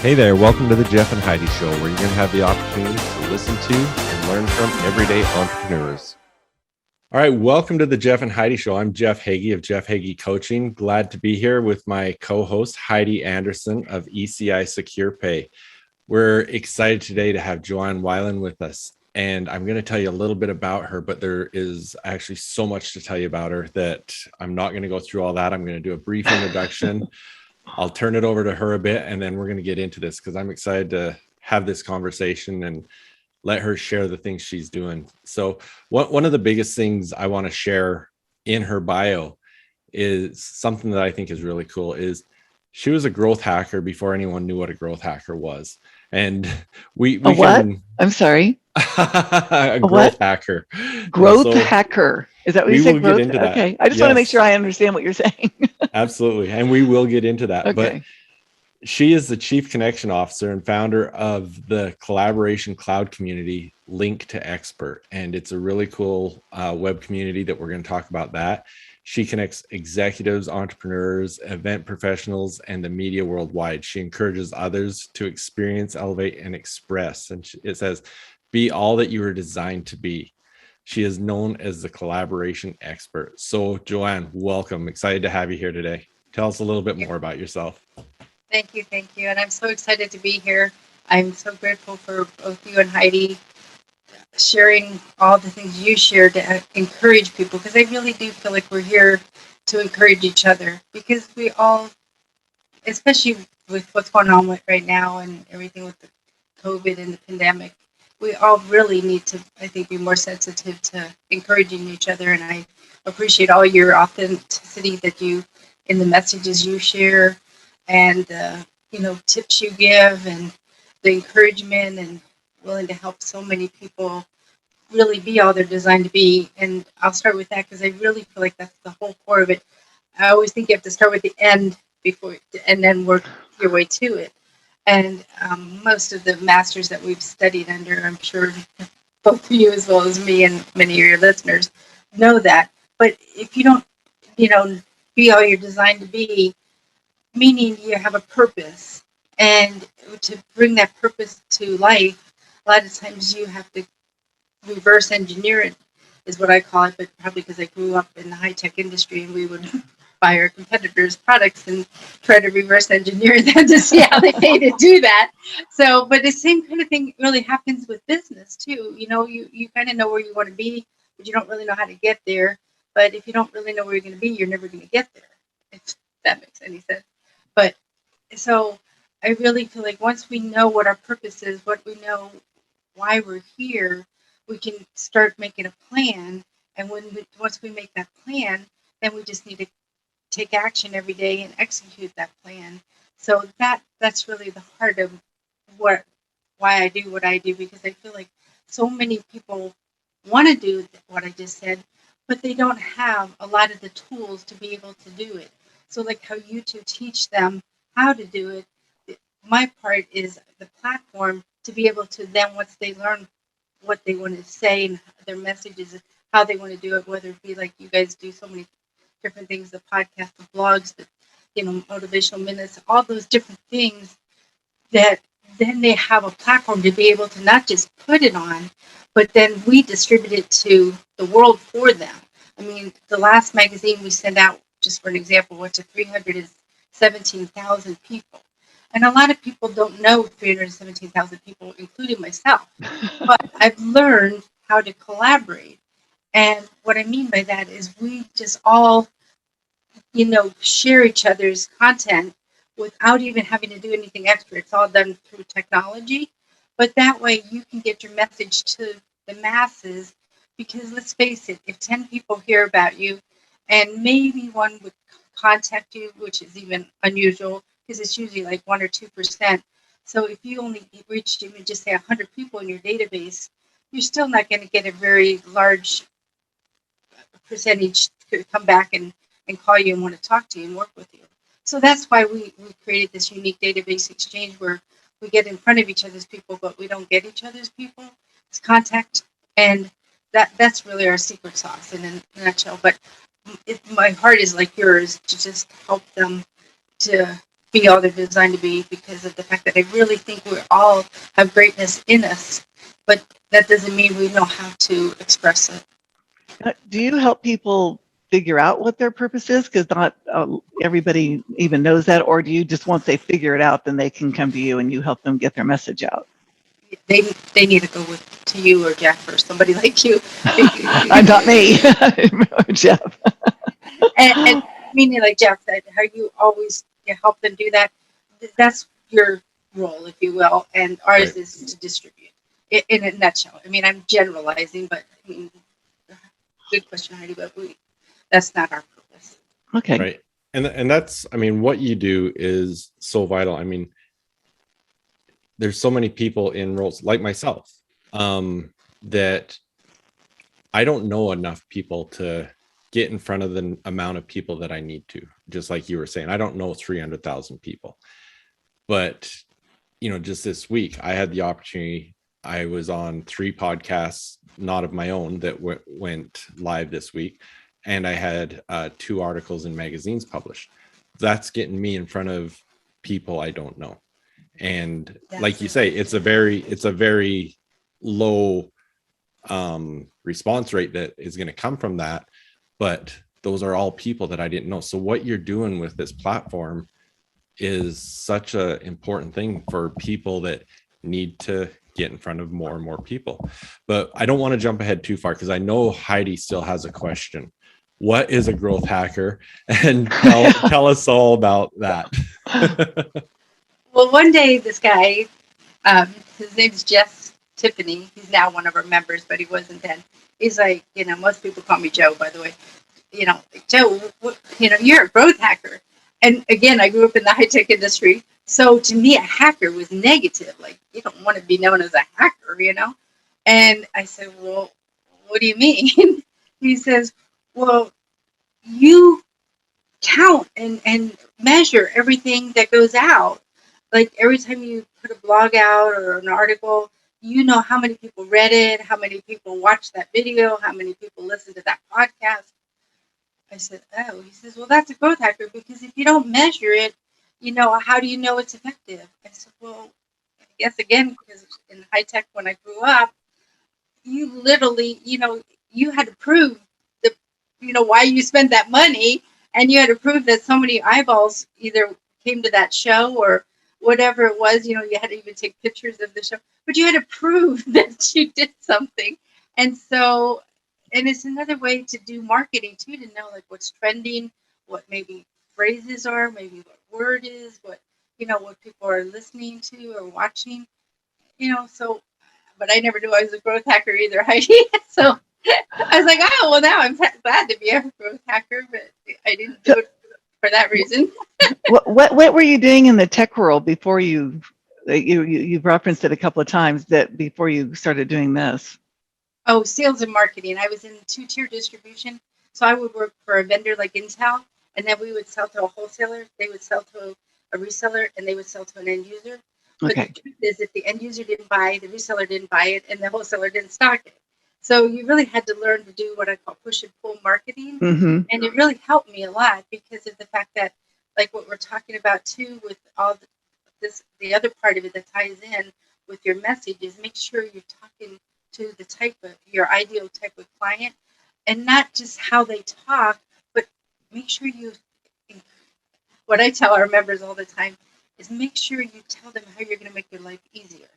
Hey there, welcome to the Jeff and Heidi Show, where you're going to have the opportunity to listen to and learn from everyday entrepreneurs. All right, welcome to the Jeff and Heidi Show. I'm Jeff Heggie of Jeff Heggie Coaching. Glad to be here with my co-host, Heidi Anderson of ECI Secure Pay. We're excited today to have Joanne Weiland with us. And I'm going to tell you a little bit about her, but there is actually so much to tell you about her that I'm not going to go through all that. I'm going to do a brief introduction. I'll turn it over to her a bit, and then we're going to get into this because I'm excited to have this conversation and let her share the things she's doing. So one of the biggest things I want to share in her bio is something that I think is really cool is she was a growth hacker before anyone knew what a growth hacker was. And we what? Can... I'm sorry. A growth hacker. Growth hacker. Is that what you said? We will get into that. Okay. I just want to make sure I understand what you're saying. Absolutely. And we will get into that. Okay. But she is the Chief Connection Officer and founder of the collaboration cloud community Link to Expert. And it's a really cool web community that we're going to talk about that. She connects executives, entrepreneurs, event professionals, and the media worldwide. She encourages others to experience, elevate, and express. And it says, be all that you were designed to be. She is known as the collaboration expert. So Joanne, welcome. Excited to have you here today. Tell us a little bit more about yourself. Thank you. And I'm so excited to be here. I'm so grateful for both you and Heidi sharing all the things you share to encourage people, because I really do feel like we're here to encourage each other, because we all, especially with what's going on right now and everything with the COVID and the pandemic, we all really need to, I think, be more sensitive to encouraging each other. And I appreciate all your authenticity that you, in the messages you share, and tips you give, and the encouragement, and willing to help so many people really be all they're designed to be. And I'll start with that because I really feel like that's the whole core of it. I always think you have to start with the end and then work your way to it. And most of the masters that we've studied under, I'm sure both of you as well as me and many of your listeners know that. But if you don't, be all you're designed to be, meaning you have a purpose, and to bring that purpose to life, a lot of times you have to reverse engineer it, is what I call it, but probably because I grew up in the high-tech industry and we would buy our competitors' products and try to reverse engineer them to see how they pay to do that. So, but the same kind of thing really happens with business too. You kind of know where you want to be, but you don't really know how to get there. But if you don't really know where you're going to be, you're never going to get there, if that makes any sense. But so I really feel like once we know what our purpose is, what we know why we're here, we can start making a plan. And once we make that plan, then we just need to take action every day and execute that plan. So that's really the heart of why I do what I do, because I feel like so many people want to do what I just said, but they don't have a lot of the tools to be able to do it. So like how you two teach them how to do it, my part is the platform to be able to then, once they learn what they want to say and their messages, how they want to do it, whether it be like you guys do so many different things, the podcast, the blogs, the motivational minutes, all those different things, that then they have a platform to be able to not just put it on, but then we distribute it to the world for them. I mean, the last magazine we sent out, just for an example, went to 317,000 people. And a lot of people don't know 317,000 people, including myself. But I've learned how to collaborate. And what I mean by that is we just all, share each other's content without even having to do anything extra. It's all done through technology. But that way you can get your message to the masses, because let's face it, if 10 people hear about you and maybe one would contact you, which is even unusual because it's usually like 1 or 2%. So if you only reached even just say 100 people in your database, you're still not going to get a very large percentage to come back and call you and want to talk to you and work with you. So that's why we created this unique database exchange where we get in front of each other's people, but we don't get each other's people. It's contact, and that's really our secret sauce in a nutshell. But my heart is like yours, to just help them to be all they're designed to be, because of the fact that I really think we all have greatness in us, but that doesn't mean we know how to express it. Do you help people figure out what their purpose is? Because not everybody even knows that, or do you just, once they figure it out, then they can come to you and you help them get their message out? They need to go to you or Jeff or somebody like you. Not me, Jeff. and meaning like Jeff said, how you always help them do that. That's your role, if you will, and ours Right. is to distribute it in a nutshell. I mean, I'm generalizing, but I mean, good question, Heidi, but that's not our purpose. Okay. Right. And that's, I mean, what you do is so vital. I mean, there's so many people in roles like myself that I don't know enough people to get in front of the amount of people that I need to. Just like you were saying, I don't know 300,000 people. But, you know, just this week, I had the opportunity. I was on 3 podcasts, not of my own, that went live this week. And I had 2 articles in magazines published. That's getting me in front of people I don't know. And like you say, it's a very low response rate that is going to come from that. But those are all people that I didn't know. So what you're doing with this platform is such an important thing for people that need to get in front of more and more people. But I don't want to jump ahead too far, because I know Heidi still has a question. What is a growth hacker? And tell us all about that. Well, one day this guy, his name's Jeff Tiffany. He's now one of our members, but he wasn't then. He's like, most people call me Joe, by the way. Joe, you're a growth hacker. And again, I grew up in the high-tech industry. So to me, a hacker was negative. Like, you don't want to be known as a hacker, And I said, well, what do you mean? He says, well, you count and measure everything that goes out. Like every time you put a blog out or an article, you know how many people read it, how many people watched that video, how many people listened to that podcast. I said, oh. He says, well, that's a growth hacker, because if you don't measure it, how do you know it's effective? I said, well, I guess again, because in high tech when I grew up, you literally, you had to prove why you spent that money, and you had to prove that so many eyeballs either came to that show or whatever it was. You had to even take pictures of the show, but you had to prove that you did something. And so, and it's another way to do marketing too, to know like what's trending, what maybe phrases are, maybe what word is, what people are listening to or watching, so, but I never knew I was a growth hacker either, Heidi. So I was like, oh, well, now I'm glad to be a growth hacker, but I didn't do it for that reason. What were you doing in the tech world before you've referenced it a couple of times, that before you started doing this? Oh, sales and marketing. I was in 2-tier distribution. So I would work for a vendor like Intel, and then we would sell to a wholesaler. They would sell to a reseller, and they would sell to an end user. But Okay. the truth is, if the end user didn't buy, the reseller didn't buy it, and the wholesaler didn't stock it. So you really had to learn to do what I call push and pull marketing. Mm-hmm. And it really helped me a lot, because of the fact that, like what we're talking about too, with all the other part of it that ties in with your message, is make sure you're talking to the type of your ideal type of client, and not just how they talk, but make sure what I tell our members all the time is make sure you tell them how you're going to make their life easier,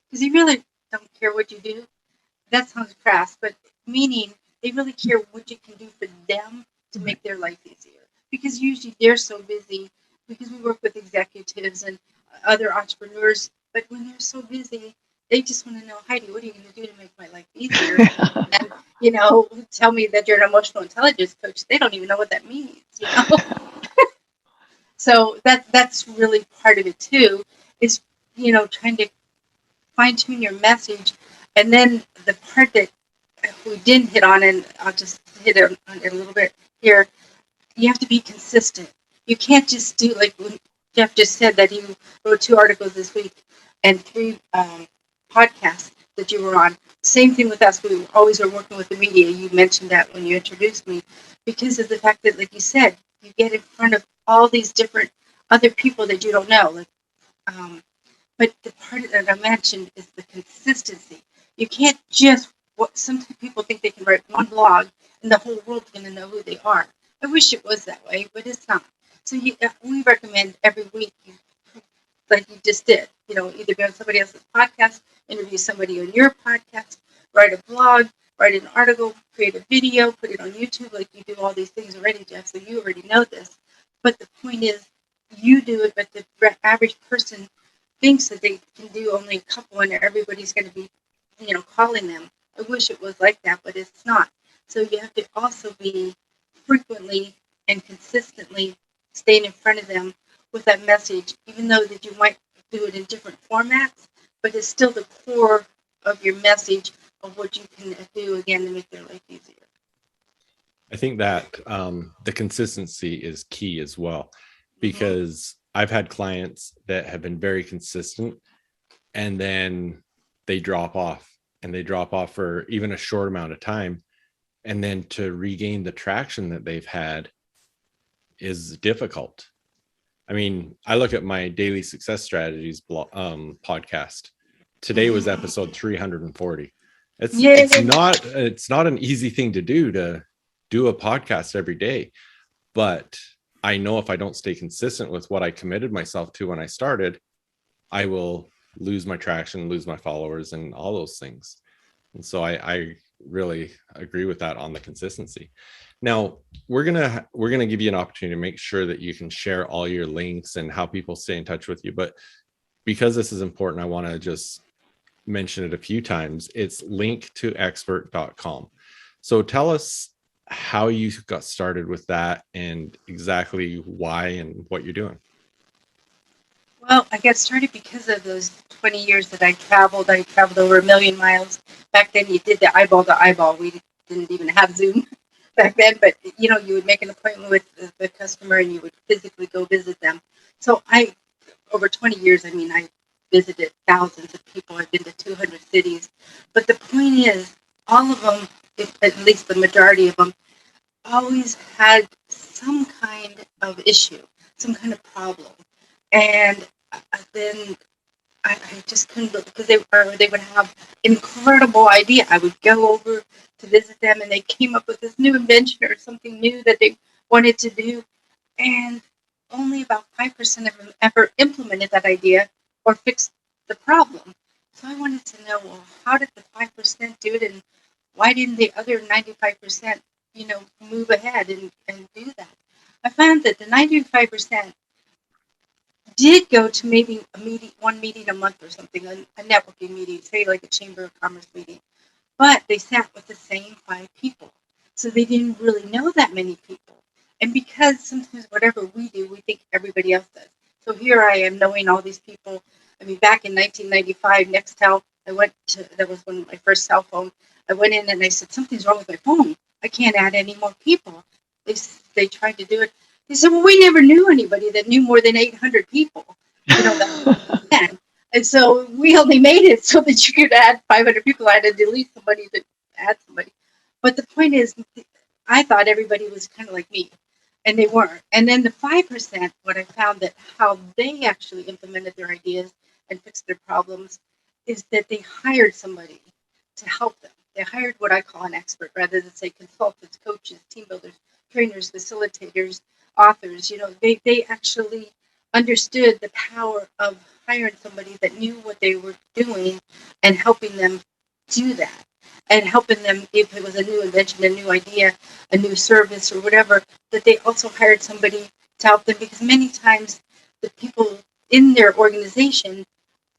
because you really don't care what you do. That sounds crass, but meaning they really care what you can do for them to make their life easier, because usually they're so busy, because we work with executives and other entrepreneurs, but when they're so busy, they just want to know, Heidi, what are you going to do to make my life easier? And, tell me that you're an emotional intelligence coach. They don't even know what that means, So that's really part of it too, is, trying to fine tune your message. And then the part that we didn't hit on, and I'll just hit on it a little bit here, you have to be consistent. You can't just do, like when Jeff just said that he wrote 2 articles this week and 3 podcasts that you were on. Same thing with us. We always are working with the media. You mentioned that when you introduced me, because of the fact that, like you said, you get in front of all these different other people that you don't know. Like, but the part that I mentioned is the consistency. You can't just what some people think they can write one blog and the whole world's going to know who they are. I wish it was that way, but it's not. So we recommend every week, like you just did, either go on somebody else's podcast, interview somebody on your podcast, write a blog, write an article, create a video, put it on YouTube, like you do all these things already, Jeff. So you already know this. But the point is, you do it, but the average person thinks that they can do only a couple and everybody's going to be, calling them. I wish it was like that, but it's not. So you have to also be frequently and consistently staying in front of them with that message, even though that you might do it in different formats, but it's still the core of your message of what you can do again to make their life easier. I think that the consistency is key as well, because I've had clients that have been very consistent and then they drop off for even a short amount of time. And then to regain the traction that they've had is difficult. I mean, I look at my Daily Success Strategies podcast. Today was episode 340. It's not an easy thing to do a podcast every day, but I know if I don't stay consistent with what I committed myself to when I started, I will lose my traction, lose my followers, and all those things. And so I really agree with that on the consistency. Now we're gonna give you an opportunity to make sure that you can share all your links and how people stay in touch with you. But because this is important, I want to just mention it a few times. It's linktoexpert.com. So tell us how you got started with that and exactly why and what you're doing. Well, I got started because of those 20 years that I traveled. I traveled over 1 million miles. Back then, you did the eyeball to eyeball. We didn't even have Zoom back then, but you would make an appointment with the customer and you would physically go visit them. So over 20 years, I visited thousands of people. I've been to 200 cities. But the point is, all of them, at least the majority of them, always had some kind of issue, some kind of problem. And then I just couldn't look because they would have incredible idea. I would go over to visit them and they came up with this new invention or something new that they wanted to do. And only about 5% of them ever implemented that idea or fixed the problem. So I wanted to know, well, how did the 5% do it and why didn't the other 95%, move ahead and do that? I found that the 95% did go to maybe one meeting a month or something, a networking meeting, say like a Chamber of Commerce meeting. But they sat with the same 5 people. So they didn't really know that many people. And because sometimes whatever we do, we think everybody else does. So here I am knowing all these people. Back in 1995, Nextel, that was one of my first cell phone. I went in and I said, something's wrong with my phone. I can't add any more people. They tried to do it. They said, well, we never knew anybody that knew more than 800 people. And so we only made it so that you could add 500 people. I had to delete somebody to add somebody. But the point is, I thought everybody was kind of like me, and they weren't. And then the 5%, what I found that how they actually implemented their ideas and fixed their problems is that they hired somebody to help them. They hired what I call an expert rather than say consultants, coaches, team builders, trainers, facilitators, authors. They actually understood the power of hiring somebody that knew what they were doing and helping them do that. And helping them, if it was a new invention, a new idea, a new service or whatever, that they also hired somebody to help them, because many times the people in their organization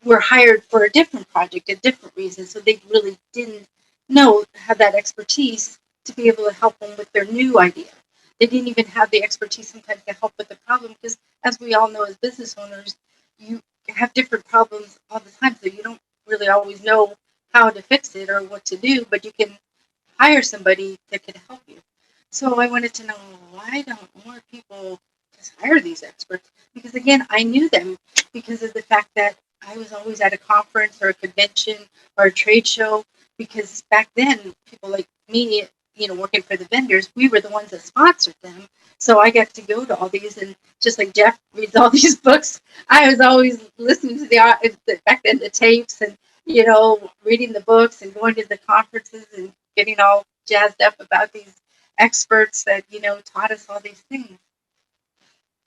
were hired for a different project, a different reason, so they really didn't have that expertise to be able to help them with their new idea. They didn't even have the expertise sometimes to help with the problem, because as we all know as business owners, you have different problems all the time, so you don't really always know how to fix it or what to do, but you can hire somebody that can help you. So I wanted to know, why don't more people just hire these experts? Because again, I knew them because of the fact that I was always at a conference or a convention or a trade show, because back then people like me, working for the vendors, we were the ones that sponsored them. So I got to go to all these, and just like Jeff reads all these books, I was always listening to back then the tapes, and reading the books and going to the conferences and getting all jazzed up about these experts that taught us all these things.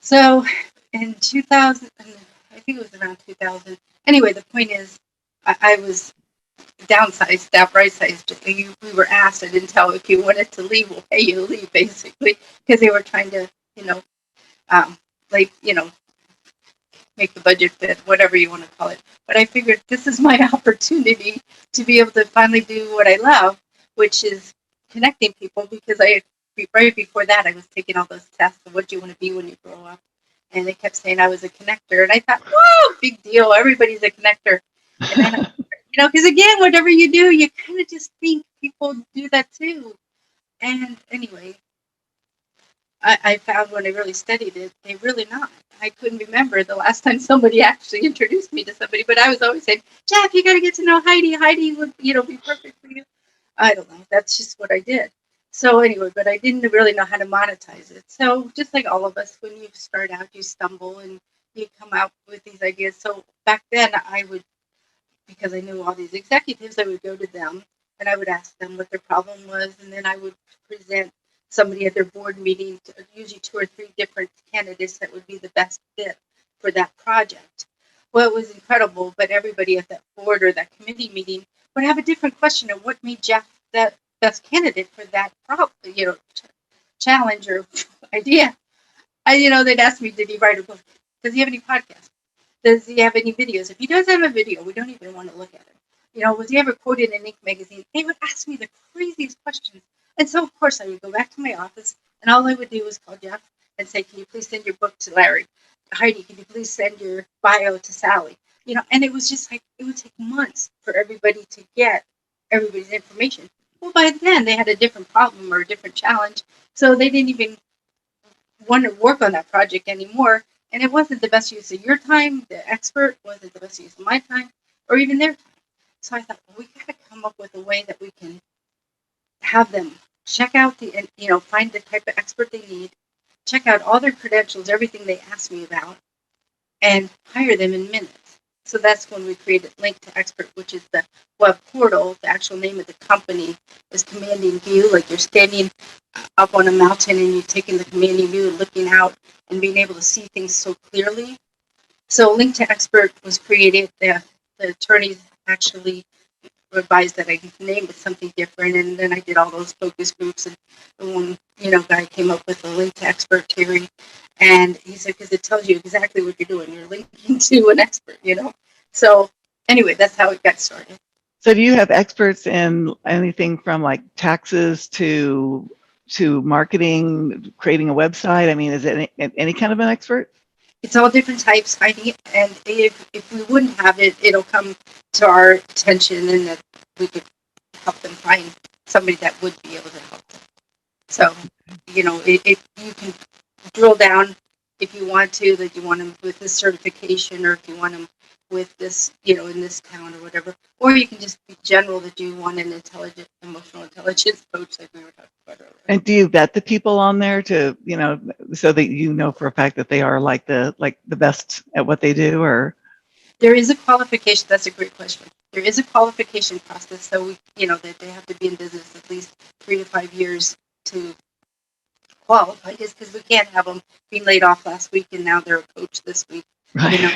So in 2000, I think it was around 2000. Anyway, the point is, I was downsized, right-sized. We were asked, I didn't tell, if you wanted to leave, we'll pay you to leave, basically, because they were trying to, um, like, make the budget fit, whatever you want to call it. But I figured this is my opportunity to be able to finally do what I love, which is connecting people, because right before that, I was taking all those tests of what do you want to be when you grow up. And they kept saying I was a connector. And I thought, whoa, big deal. Everybody's a connector. And then, because again, whatever you do, you kind of just think people do that too. And anyway, I found when I really studied it, they really not. I couldn't remember the last time somebody actually introduced me to somebody, but I was always saying, Jeff, you got to get to know Heidi. Heidi would, be perfect for you. I don't know. That's just what I did. So anyway, but I didn't really know how to monetize it. So just like all of us, when you start out, you stumble and you come out with these ideas. So back then I would, because I knew all these executives, I would go to them and I would ask them what their problem was. And then I would present somebody at their board meeting, usually 2 or 3 different candidates that would be the best fit for that project. Well, it was incredible, but everybody at that board or that committee meeting would have a different question of what made Jeff that best candidate for that problem, challenge or idea. They'd ask me, did he write a book? Does he have any podcasts? Does he have any videos? If he does have a video, we don't even want to look at it. Was he ever quoted in Inc. magazine? They would ask me the craziest questions. And so, of course, I would go back to my office, and all I would do was call Jeff and say, can you please send your book to Larry? Heidi, can you please send your bio to Sally? And it was just like, it would take months for everybody to get everybody's information. Well, by then, they had a different problem or a different challenge, so they didn't even want to work on that project anymore. And it wasn't the best use of your time. The expert wasn't the best use of my time or even their time. So I thought, well, we got to come up with a way that we can have them check out find the type of expert they need, check out all their credentials, everything they ask me about, and hire them in minutes. So that's when we created Link to Expert, which is the web portal. The actual name of the company is Commanding View, like you're standing up on a mountain and you're taking the commanding view and looking out and being able to see things so clearly. So Link to Expert was created. The attorneys actually advised that I name it something different, and then I did all those focus groups, and one guy came up with the Link to Expert theory, and he said, because it tells you exactly what you're doing, you're linking to an expert. So anyway, that's how it got started. So do you have experts in anything from like taxes to marketing, creating a website? I mean, is it any kind of an expert? It's all different types, Heidi, and if we wouldn't have it, it'll come to our attention, and that we could help them find somebody that would be able to help them. So, if you can drill down, if you want to, that you want them with this certification, or if you want them with this, in this town or whatever, or you can just be general that you want an intelligent, emotional intelligence coach, like we were talking about earlier. And do you vet the people on there to, so that for a fact that they are like the best at what they do, or? There is a qualification. That's a great question. There is a qualification process. So that they have to be in business at least 3 to 5 years to qualify. Just because we can't have them being laid off last week and now they're a coach this week. Right.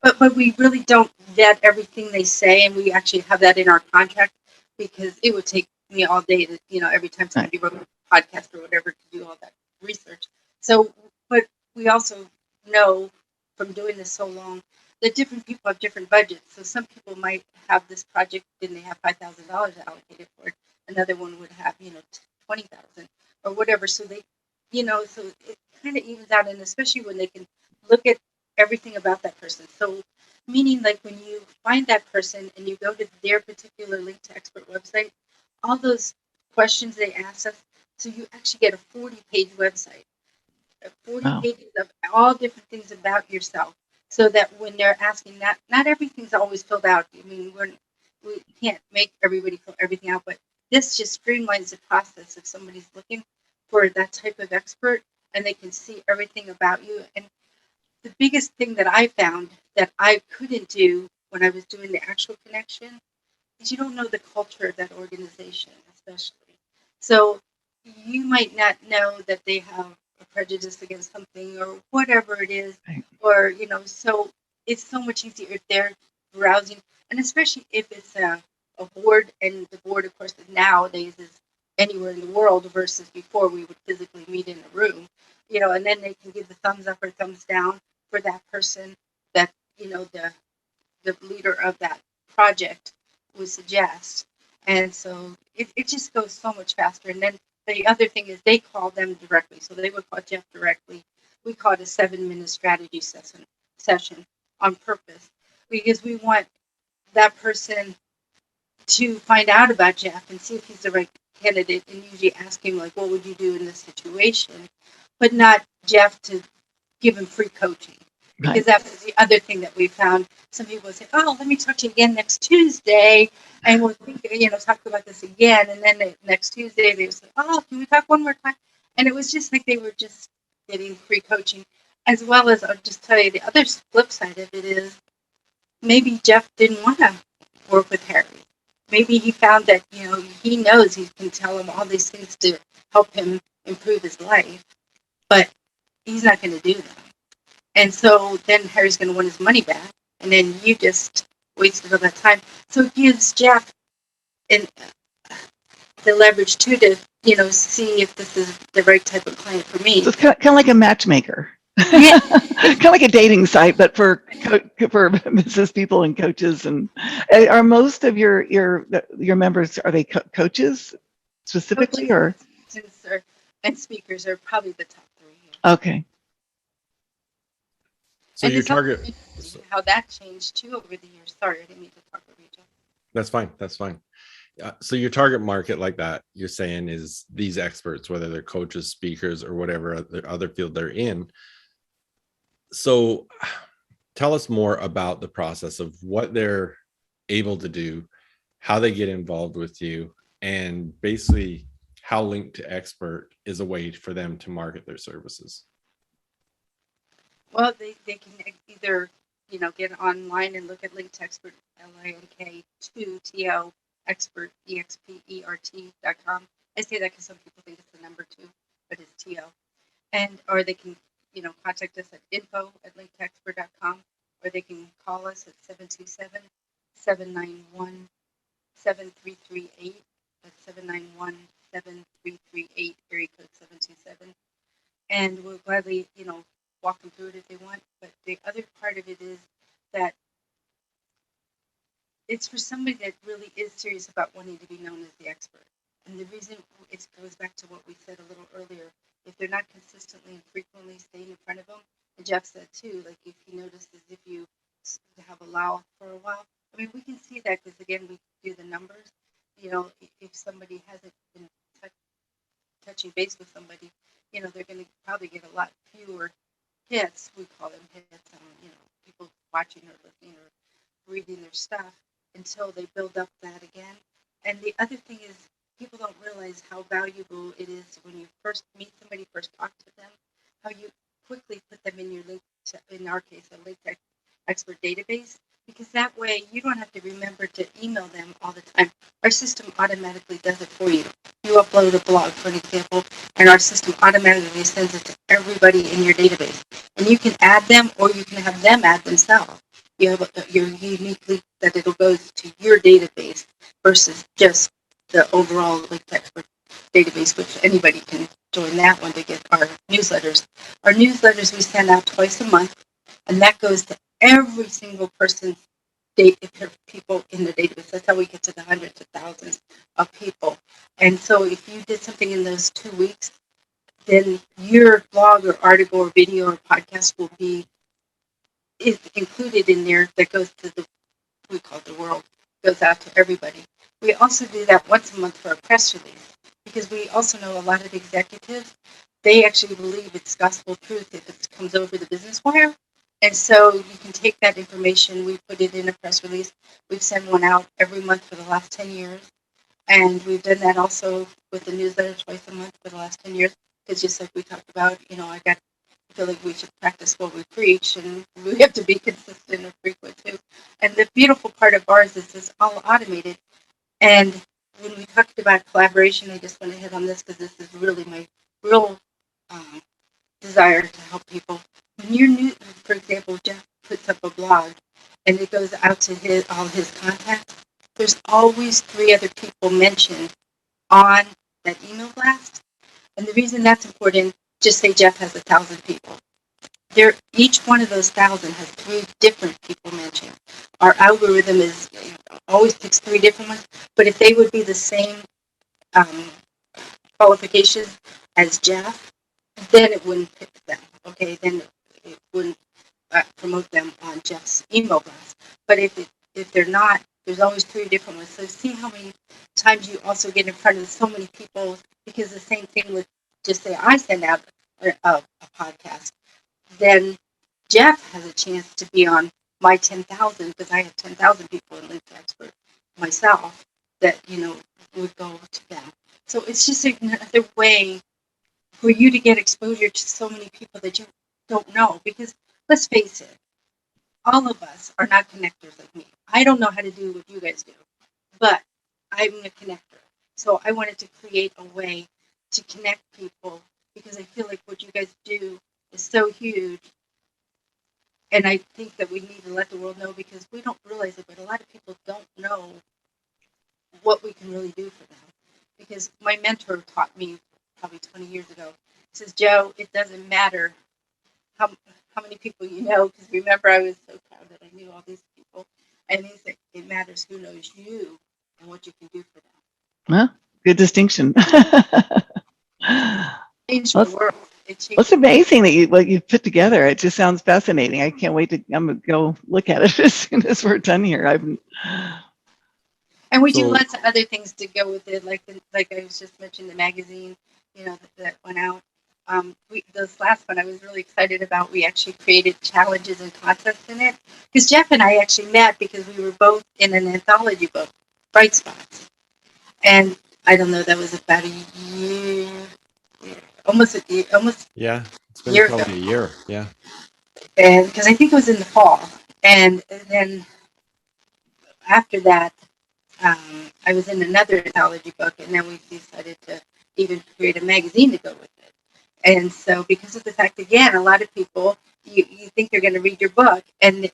But we really don't vet everything they say, and we actually have that in our contract, because it would take me all day to every time somebody wrote a podcast or whatever to do all that research. So, but we also know from doing this so long that different people have different budgets. So some people might have this project and they have $5,000 allocated for it. Another one would have 20,000 or whatever. So they so it kind of evens out, and especially when they can look at everything about that person. So meaning, like, when you find that person and you go to their particular Link to Expert website, all those questions they ask us, so you actually get a 40-page website, 40 pages of all different things about yourself, so that when they're asking, not everything's always filled out. I mean, we can't make everybody fill everything out, but This just streamlines the process if somebody's looking for that type of expert and they can see everything about you. And the biggest thing that I found that I couldn't do when I was doing the actual connection is you don't know the culture of that organization, especially. So you might not know that they have a prejudice against something or whatever it is, Right. or, so it's so much easier if they're browsing, and especially if it's a board, and the board, of course, nowadays is anywhere in the world versus before we would physically meet in a room, and then they can give the thumbs up or thumbs down for that person that, the leader of that project would suggest. And so it just goes so much faster. And then the other thing is they call them directly. So they would call Jeff directly. We call it a 7-minute strategy session on purpose because we want that person to find out about Jeff and see if he's the right candidate, and usually ask him, like, what would you do in this situation? But not Jeff to give him free coaching. Because Right. that was the other thing that we found. Some people say, "Oh, let me talk to you again next Tuesday, and we'll think, talk about this again." And then next Tuesday they would say, "Oh, can we talk one more time?" And it was just like they were just getting free coaching, as well as I'll just tell you the other flip side of it is maybe Jeff didn't want to work with Harry. Maybe he found that he knows he can tell him all these things to help him improve his life, but he's not going to do them. And so then Harry's going to want his money back, and then you just wasted all that time. So it gives Jeff and the leverage too to see if this is the right type of client for me. So it's kind of like a matchmaker. Yeah. Kind of like a dating site, but for business people and coaches. And are most of your members, are they coaches specifically, or? And speakers are probably the top 3 here. Okay. So And your it's target, also interesting how that changed too over the years. Sorry, I didn't mean to talk over you, Jeff. that's fine. That's fine. So your target market, like that, you're saying, is these experts, whether they're coaches, speakers, or whatever other field they're in. So tell us more about the process of what they're able to do, how they get involved with you, and basically how Link to Expert is a way for them to market their services. Well, they can either, get online and look at Link to Expert, LINK2TO Expert, EXPERT.com. I say that because some people think it's the number 2, but it's TO. Or they can, contact us at info@linktexpert.com, or they can call us at 727-791-7338. That's 791-7338, area code 727. And we'll gladly, walk them through it if they want. But the other part of it is that it's for somebody that really is serious about wanting to be known as the expert. And the reason it goes back to what we said a little earlier. If they're not consistently and frequently staying in front of them, and Jeff said too, like if he notices if you have a lull for a while, I mean, we can see that because again, we do the numbers. If somebody hasn't been touching base with somebody, they're going to probably get a lot fewer hits. We call them hits on, people watching or listening or reading their stuff until they build up that again. And the other thing is, people don't realize how valuable it is when you first meet somebody, first talk to them, how you quickly put them in your link to, in our case, a link to expert database, because that way you don't have to remember to email them all the time. Our system automatically does it for you. You upload a blog, for an example, and our system automatically sends it to everybody in your database. And you can add them, or you can have them add themselves. You have your unique link that it'll go to your database versus just the overall link to expert database, which anybody can join that one to get our newsletters. Our newsletters we send out twice a month, and that goes to every single person's people in the database. That's how we get to the hundreds of thousands of people. And so if you did something in those 2 weeks, then your blog or article or video or podcast will be included in there. That goes to we call it the world, goes out to everybody. We also do that once a month for a press release, because we also know a lot of executives, they actually believe it's gospel truth if it comes over the business wire. And so you can take that information, we put it in a press release. We've sent one out every month for the last 10 years. And we've done that also with the newsletter twice a month for the last 10 years. Because just like we talked about, I feel like we should practice what we preach, and we have to be consistent and frequent too. And the beautiful part of ours is it's all automated. And when we talked about collaboration, I just want to hit on this because this is really my real um, desire to help people. When you're new, for example, Jeff puts up a blog and it goes out to all his contacts, there's always 3 other people mentioned on that email blast. And the reason that's important, just say Jeff has 1,000 people. Each one of those 1,000 has 3 different people mentioned. Our algorithm is always picks 3 different ones, but if they would be the same um, qualifications as Jeff, then it wouldn't pick them. Okay, then it wouldn't promote them on Jeff's email blast. But if they're not, there's always 3 different ones. So see how many times you also get in front of so many people, because the same thing with, just say I send out a podcast, then Jeff has a chance to be on my 10,000, because I have 10,000 people in Link Expert myself that would go to them. So it's just another way for you to get exposure to so many people that you don't know. Because let's face it, all of us are not connectors like me. I don't know how to do what you guys do, but I'm a connector. So I wanted to create a way to connect people, because I feel like what you guys do is so huge. And I think that we need to let the world know, because we don't realize it, but a lot of people don't know what we can really do for them. Because my mentor taught me probably 20 years ago. He says, Joe, it doesn't matter how many people you know, because remember, I was so proud that I knew all these people. And he said, it matters who knows you and what you can do for them. Well, good distinction. Changed the world. It's amazing that what you've put together. It just sounds fascinating. I can't wait I'm going to go look at it as soon as we're done here. And we do lots of other things to go with it, like I was just mentioning, the magazine, that went out. This last one I was really excited about. We actually created challenges and contests in it, because Jeff and I actually met because we were both in an anthology book, Bright Spots. And I don't know, that was about a year, almost a year it's been probably a year, yeah. And because I think it was in the fall, and then after that, I was in another anthology book, and then we decided to even create a magazine to go with it. And so, because of the fact, again, a lot of people, you think they're going to read your book, and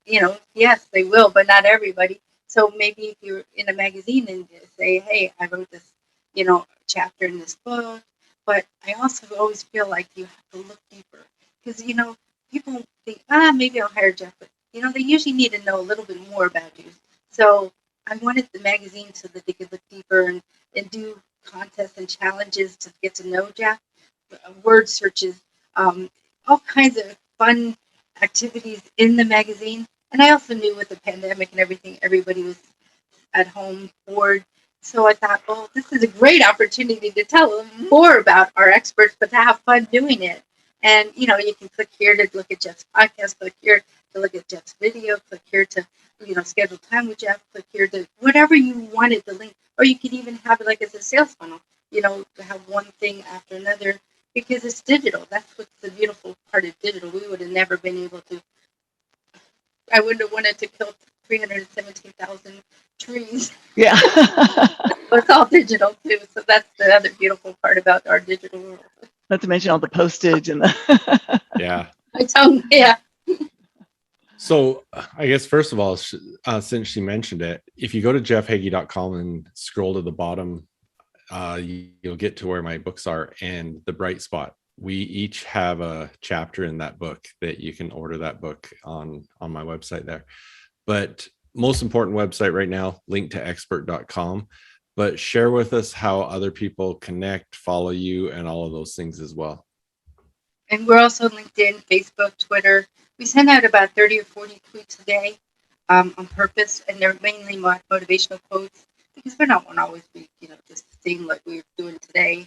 yes, they will, but not everybody. So maybe if you're in a magazine and say, hey, I wrote this, chapter in this book, but I also always feel like you have to look deeper, because people think, maybe I'll hire Jeff, but they usually need to know a little bit more about you. So I wanted the magazine so that they could look deeper and do contests and challenges to get to know Jeff, word searches, all kinds of fun activities in the magazine. And I also knew with the pandemic and everything, everybody was at home bored. So I thought, well, this is a great opportunity to tell them more about our experts, but to have fun doing it. And, you can click here to look at Jeff's podcast, click here to look at Jeff's video, click here to, schedule time with Jeff, click here to whatever you wanted the link. Or you could even have it like as a sales funnel, to have one thing after another, because it's digital. That's what's the beautiful part of digital. We would have never been able to, I wouldn't have wanted to kill 317,000 trees. Yeah. But it's all digital too. So that's the other beautiful part about our digital world. Not to mention all the postage and Yeah. Yeah. So I guess, first of all, since she mentioned it, if you go to jeffheggie.com and scroll to the bottom, you'll get to where my books are, and the Bright Spot. We each have a chapter in that book that you can order that book on my website there. But most important website right now, linktoexpert.com. But share with us how other people connect, follow you, and all of those things as well. And we're also LinkedIn, Facebook, Twitter. We send out about 30 or 40 tweets a day on purpose, and they're mainly motivational quotes, because we don't want to always be, just seeing like we're doing today,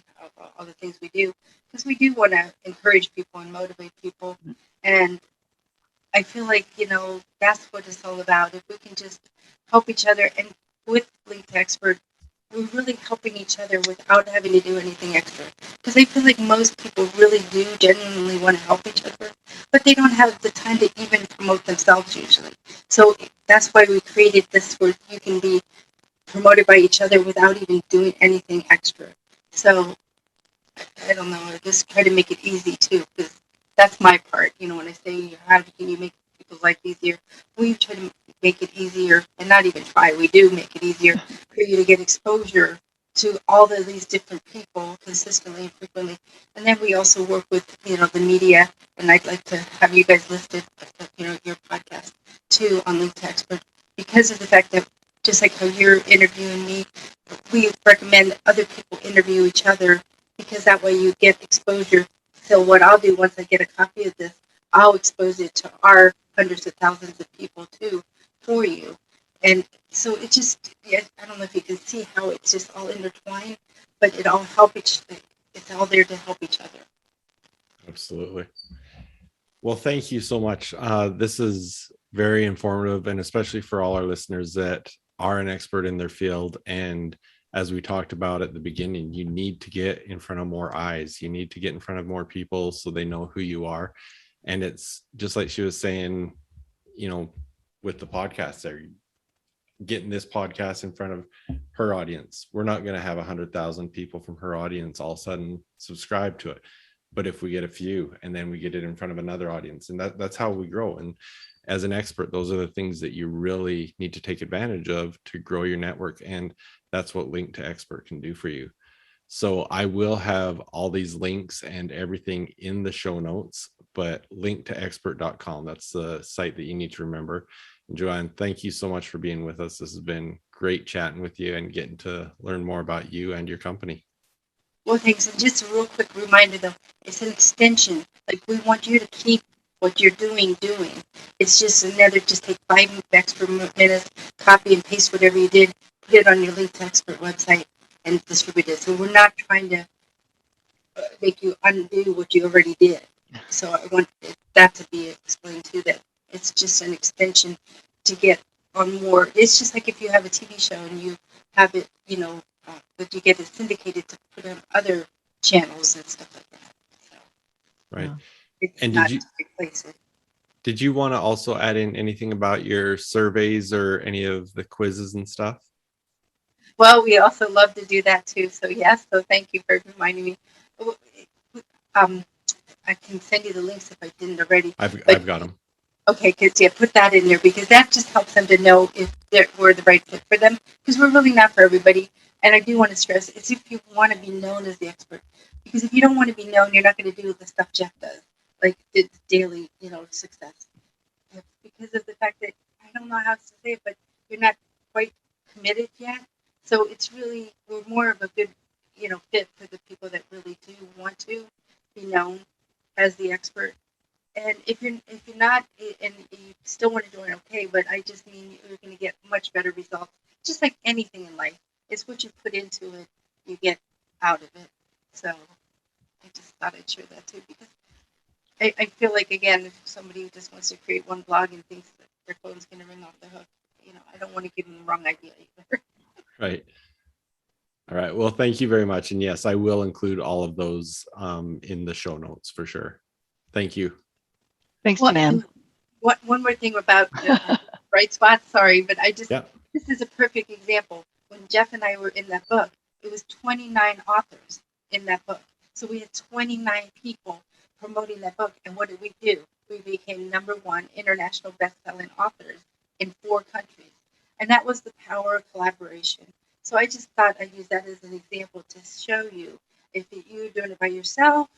all the things we do, because we do want to encourage people and motivate people. And I feel like, that's what it's all about. If we can just help each other, and with Link to Expert, we're really helping each other without having to do anything extra. Because I feel like most people really do genuinely want to help each other, but they don't have the time to even promote themselves usually. So that's why we created this where you can be promoted by each other without even doing anything extra. So I don't know. I just try to make it easy too, because that's my part. When I say how can you make people's life easier, we try to make it easier, and not even try. We do make it easier for you to get exposure to all of these different people consistently and frequently. And then we also work with the media, and I'd like to have you guys listed, your podcast too on Link to Expert, because of the fact that just like how you're interviewing me, we recommend other people interview each other, because that way you get exposure. So what I'll do once I get a copy of this, I'll expose it to our hundreds of thousands of people too for you. And so it just, yeah, I don't know if you can see how it's just all intertwined, but it's all there to help each other. Absolutely. Well, thank you so much. This is very informative, and especially for all our listeners that are an expert in their field. And as we talked about at the beginning, you need to get in front of more eyes. You need to get in front of more people so they know who you are. And it's just like she was saying, with the podcast there, getting this podcast in front of her audience. We're not going to have 100,000 people from her audience all of a sudden subscribe to it. But if we get a few, and then we get it in front of another audience, and that's how we grow. And as an expert, those are the things that you really need to take advantage of to grow your network. And that's what Link to Expert can do for you. So I will have all these links and everything in the show notes, but linktoexpert.com, that's the site that you need to remember. And Joanne, thank you so much for being with us. This has been great chatting with you and getting to learn more about you and your company. Well, thanks. And just a real quick reminder, though, it's an extension. Like, we want you to keep what you're doing. It's just just take 5 extra minutes, copy and paste whatever you did, put it on your Link to Expert website, and distribute it. So we're not trying to make you undo what you already did. So I want that to be explained too, that it's just an extension to get on more. It's just like if you have a TV show and you have it, but you get it syndicated to put on other channels and stuff like that. So, right. It's and not to replace it. Did you want to also add in anything about your surveys or any of the quizzes and stuff? Well, we also love to do that too. So yes, so thank you for reminding me. I can send you the links if I didn't already. I've got them. Okay, kids, yeah, put that in there, because that just helps them to know if we're the right fit for them, because we're really not for everybody. And I do want to stress, it's if you want to be known as the expert, because if you don't want to be known, you're not going to do the stuff Jeff does, like it's daily, success. It's because of the fact that, I don't know how to say it, but you're not quite committed yet. So it's really, we're more of a good, fit for the people that really do want to be known as the expert. And if you're not, and you still want to join, okay, but I just mean you're going to get much better results. Just like anything in life, it's what you put into it, you get out of it. So I just thought I'd share that too, because I feel like, again, if somebody just wants to create one blog and thinks that their phone's going to ring off the hook, I don't want to give them the wrong idea either. Right. All right. Well, thank you very much. And yes, I will include all of those in the show notes for sure. Thank you. Thanks, Joanne. One more thing about bright spots. Sorry, but this is a perfect example. When Jeff and I were in that book, it was 29 authors in that book. So we had 29 people promoting that book. And what did we do? We became #1 international best-selling authors in 4 countries. And that was the power of collaboration. So I just thought I'd use that as an example to show you, if you're doing it by yourself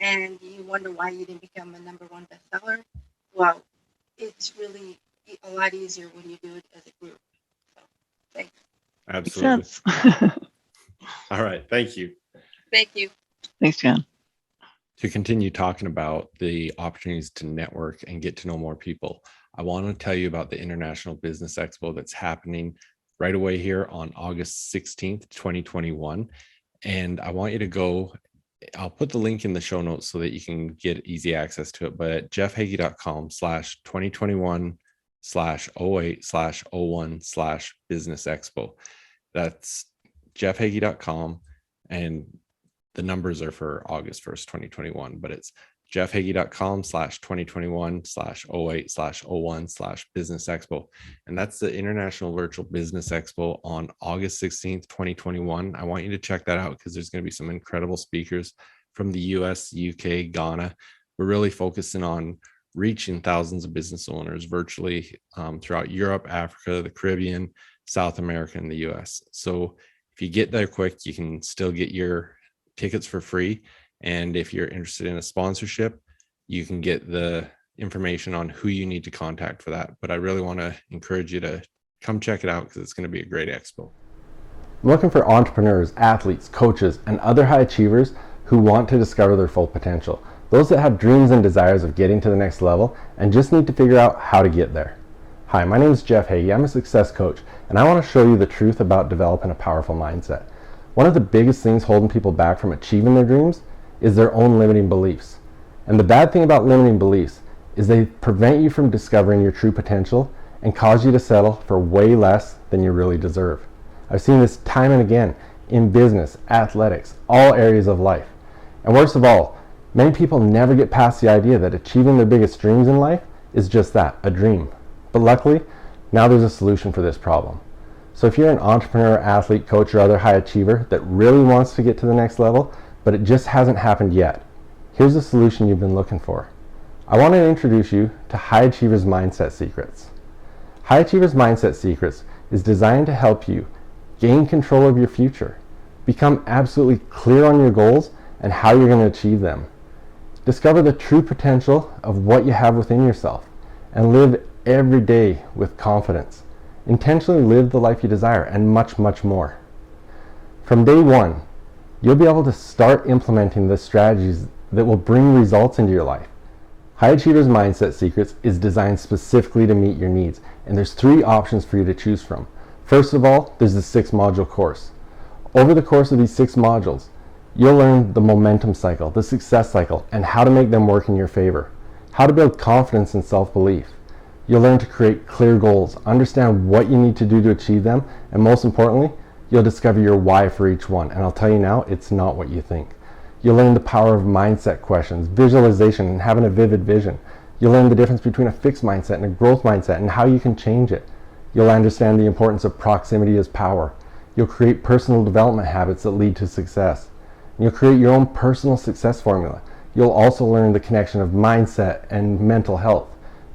and you wonder why you didn't become a #1 bestseller, well, it's really a lot easier when you do it as a group. So, thanks. Absolutely. Makes sense. All right. Thank you. Thank you. Thanks, John. To continue talking about the opportunities to network and get to know more people, I want to tell you about the International Business Expo that's happening right away here on August 16th, 2021. And I want you to go. I'll put the link in the show notes so that you can get easy access to it. But at jeffheggie.com/2021/08/01/business expo. That's jeffheggie.com, and the numbers are for August 1st, 2021, but it's jeffheggie.com/2021/08/01/Business Expo. And that's the International Virtual Business Expo on August 16th, 2021. I want you to check that out because there's going to be some incredible speakers from the US, UK, Ghana. We're really focusing on reaching thousands of business owners virtually throughout Europe, Africa, the Caribbean, South America, and the US. So if you get there quick, you can still get your tickets for free. And if you're interested in a sponsorship, you can get the information on who you need to contact for that. But I really want to encourage you to come check it out because it's going to be a great expo. I'm looking for entrepreneurs, athletes, coaches, and other high achievers who want to discover their full potential. Those that have dreams and desires of getting to the next level and just need to figure out how to get there. Hi, my name is Jeff Heggie. I'm a success coach, and I want to show you the truth about developing a powerful mindset. One of the biggest things holding people back from achieving their dreams is their own limiting beliefs. And the bad thing about limiting beliefs is they prevent you from discovering your true potential and cause you to settle for way less than you really deserve. I've seen this time and again in business, athletics, all areas of life. And worst of all, many people never get past the idea that achieving their biggest dreams in life is just that, a dream. But luckily, now there's a solution for this problem. So if you're an entrepreneur, athlete, coach, or other high achiever that really wants to get to the next level, but it just hasn't happened yet, here's the solution you've been looking for. I want to introduce you to High Achievers Mindset Secrets. High Achievers Mindset Secrets is designed to help you gain control of your future, become absolutely clear on your goals and how you're going to achieve them, discover the true potential of what you have within yourself, and live every day with confidence, intentionally live the life you desire, and much, much more. From day one, you'll be able to start implementing the strategies that will bring results into your life. High Achievers Mindset Secrets is designed specifically to meet your needs, and there's 3 options for you to choose from. First of all, there's the 6-module course. Over the course of these 6 modules, you'll learn the momentum cycle, the success cycle, and how to make them work in your favor, how to build confidence and self-belief. You'll learn to create clear goals, understand what you need to do to achieve them, and most importantly, you'll discover your why for each one. And I'll tell you now, it's not what you think. You'll learn the power of mindset questions, visualization, and having a vivid vision. You'll learn the difference between a fixed mindset and a growth mindset and how you can change it. You'll understand the importance of proximity as power. You'll create personal development habits that lead to success. And you'll create your own personal success formula. You'll also learn the connection of mindset and mental health,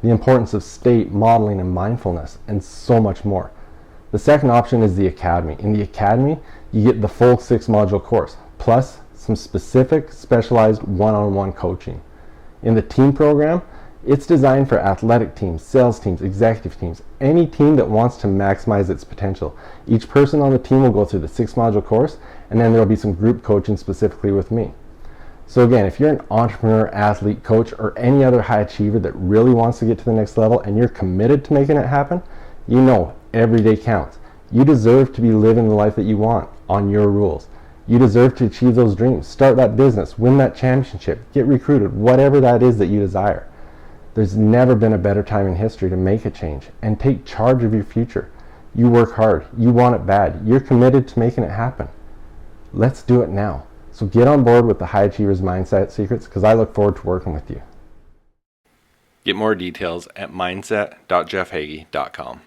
the importance of state, modeling, and mindfulness, and so much more. The second option is the Academy. In the Academy, you get the full 6-module course, plus some specific, specialized one-on-one coaching. In the team program, it's designed for athletic teams, sales teams, executive teams, any team that wants to maximize its potential. Each person on the team will go through the 6-module course, and then there will be some group coaching specifically with me. So again, if you're an entrepreneur, athlete, coach, or any other high achiever that really wants to get to the next level and you're committed to making it happen, you know every day counts. You deserve to be living the life that you want on your rules. You deserve to achieve those dreams, start that business, win that championship, get recruited, whatever that is that you desire. There's never been a better time in history to make a change and take charge of your future. You work hard, you want it bad, you're committed to making it happen. Let's do it now. So get on board with the High Achievers Mindset Secrets because I look forward to working with you. Get more details at mindset.jeffhagee.com.